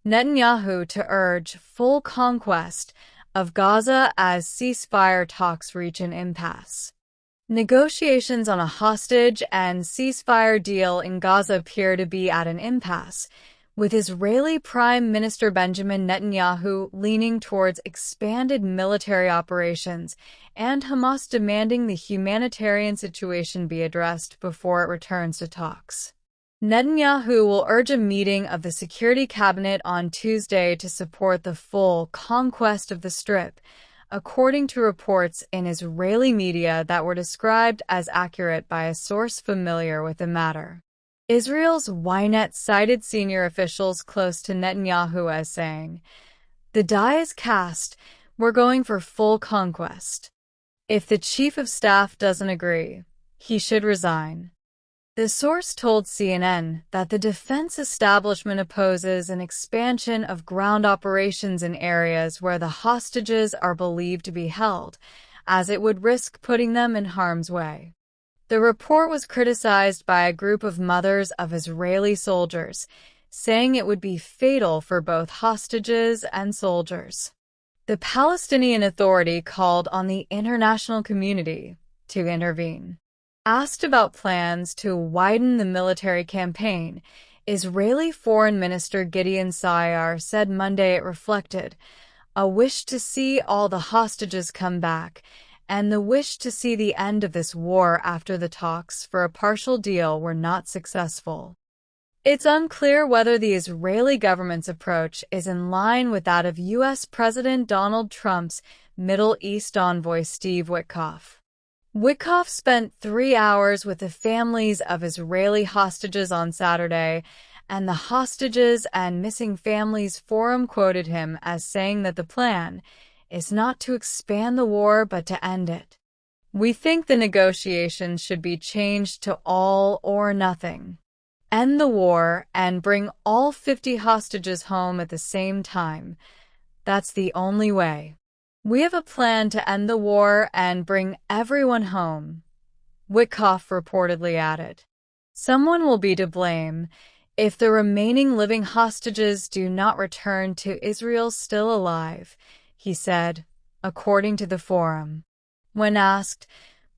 Netanyahu to urge full conquest of Gaza as ceasefire talks reach an impasse. Negotiations on a hostage and ceasefire deal in Gaza appear to be at an impasse, with Israeli Prime Minister Benjamin Netanyahu leaning towards expanded military operations and Hamas demanding the humanitarian situation be addressed before it returns to talks. Netanyahu will urge a meeting of the Security Cabinet on Tuesday to support the full conquest of the Strip, according to reports in Israeli media that were described as accurate by a source familiar with the matter. Israel's Ynet cited senior officials close to Netanyahu as saying, "The die is cast, we're going for full conquest. If the chief of staff doesn't agree, he should resign." The source told CNN that the defense establishment opposes an expansion of ground operations in areas where the hostages are believed to be held, as it would risk putting them in harm's way. The report was criticized by a group of mothers of Israeli soldiers, saying it would be fatal for both hostages and soldiers. The Palestinian Authority called on the international community to intervene. Asked about plans to widen the military campaign, Israeli Foreign Minister Gideon Saar said Monday it reflected a wish to see all the hostages come back and the wish to see the end of this war after the talks for a partial deal were not successful. It's unclear whether the Israeli government's approach is in line with that of U.S. President Donald Trump's Middle East envoy Steve Witkoff. Witkoff spent 3 hours with the families of Israeli hostages on Saturday, and the Hostages and Missing Families Forum quoted him as saying that the plan is not to expand the war but to end it. "We think the negotiations should be changed to all or nothing. End the war and bring all 50 hostages home at the same time. That's the only way. We have a plan to end the war and bring everyone home," Witkoff reportedly added. "Someone will be to blame if the remaining living hostages do not return to Israel still alive," he said, according to the forum. When asked,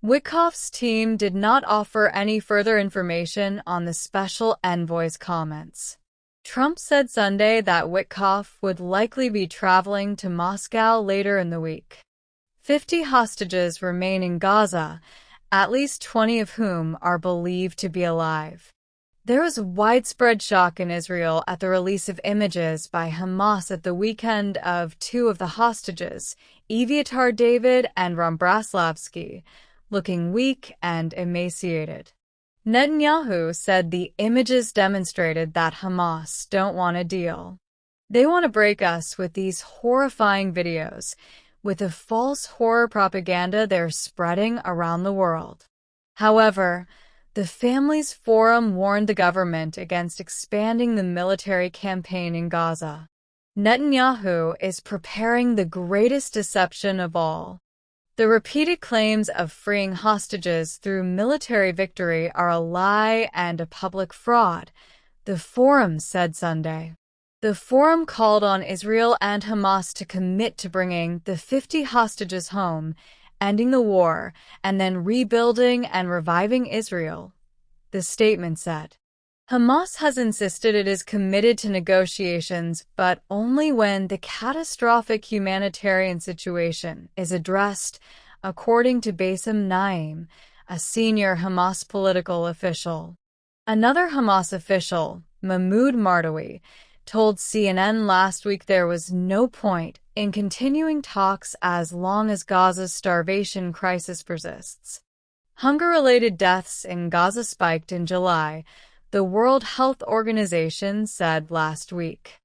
Witkoff's team did not offer any further information on the special envoy's comments. Trump said Sunday that Witkoff would likely be traveling to Moscow later in the week. 50 hostages remain in Gaza, at least 20 of whom are believed to be alive. There was widespread shock in Israel at the release of images by Hamas at the weekend of 2 of the hostages, Eviatar David and Rombraslavsky, looking weak and emaciated. Netanyahu said the images demonstrated that Hamas don't want a deal. "They want to break us with these horrifying videos, with the false horror propaganda they're spreading around the world." However, the Families Forum warned the government against expanding the military campaign in Gaza. Netanyahu is preparing the greatest deception of all. The repeated claims of freeing hostages through military victory are a lie and a public fraud, the forum said Sunday. The forum called on Israel and Hamas to commit to bringing the 50 hostages home, ending the war, and then rebuilding and reviving Israel, the statement said. Hamas has insisted it is committed to negotiations, but only when the catastrophic humanitarian situation is addressed, according to Bassem Naim, a senior Hamas political official. Another Hamas official, Mahmoud Mardawi, told CNN last week there was no point in continuing talks as long as Gaza's starvation crisis persists. Hunger-related deaths in Gaza spiked in July, the World Health Organization said last week.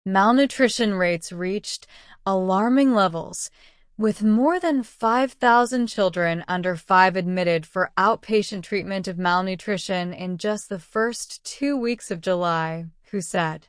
Malnutrition rates reached alarming levels, with more than 5,000 children under 5 admitted for outpatient treatment of malnutrition in just the first 2 weeks of July, WHO said.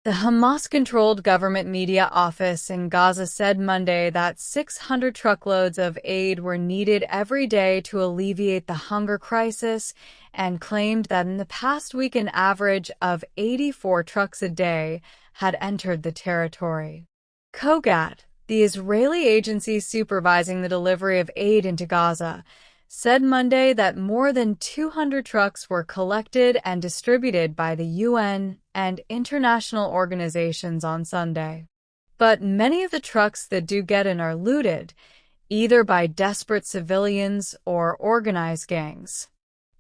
The Hamas-controlled government media office in Gaza said Monday that 600 truckloads of aid were needed every day to alleviate the hunger crisis and claimed that in the past week an average of 84 trucks a day had entered the territory. COGAT, the Israeli agency supervising the delivery of aid into Gaza, said Monday that more than 200 trucks were collected and distributed by the UN and international organizations on Sunday. But many of the trucks that do get in are looted, either by desperate civilians or organized gangs.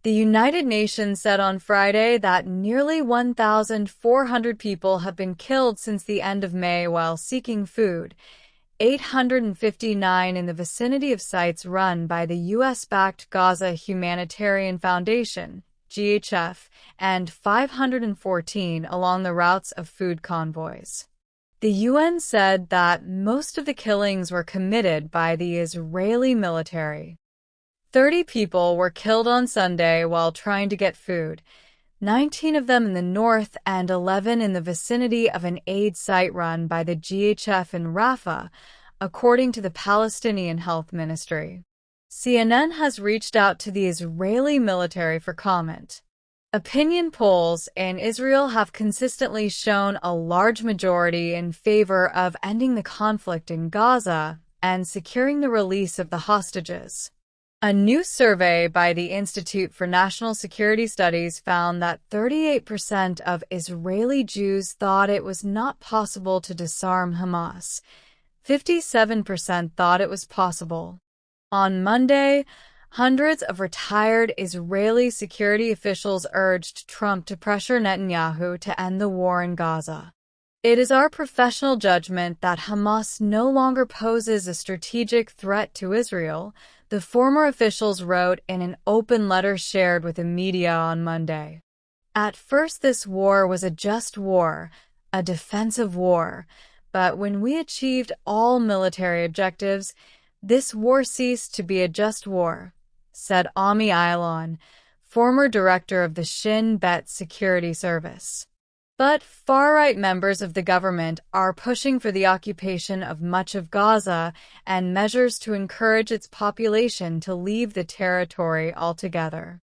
The United Nations said on Friday that nearly 1,400 people have been killed since the end of May while seeking food, 859 in the vicinity of sites run by the U.S.-backed Gaza Humanitarian Foundation, GHF, and 514 along the routes of food convoys. The UN said that most of the killings were committed by the Israeli military. 30 people were killed on Sunday while trying to get food, 19 of them in the north and 11 in the vicinity of an aid site run by the GHF in Rafah, according to the Palestinian Health Ministry. CNN has reached out to the Israeli military for comment. Opinion polls in Israel have consistently shown a large majority in favor of ending the conflict in Gaza and securing the release of the hostages. A new survey by the Institute for National Security Studies found that 38% of Israeli Jews thought it was not possible to disarm Hamas. 57% thought it was possible. On Monday, hundreds of retired Israeli security officials urged Trump to pressure Netanyahu to end the war in Gaza. It is our professional judgment that Hamas no longer poses a strategic threat to Israel, the former officials wrote in an open letter shared with the media on Monday. At first, this war was a just war, a defensive war, but when we achieved all military objectives, this war ceased to be a just war, said Ami Ayalon, former director of the Shin Bet Security Service. But far-right members of the government are pushing for the occupation of much of Gaza and measures to encourage its population to leave the territory altogether.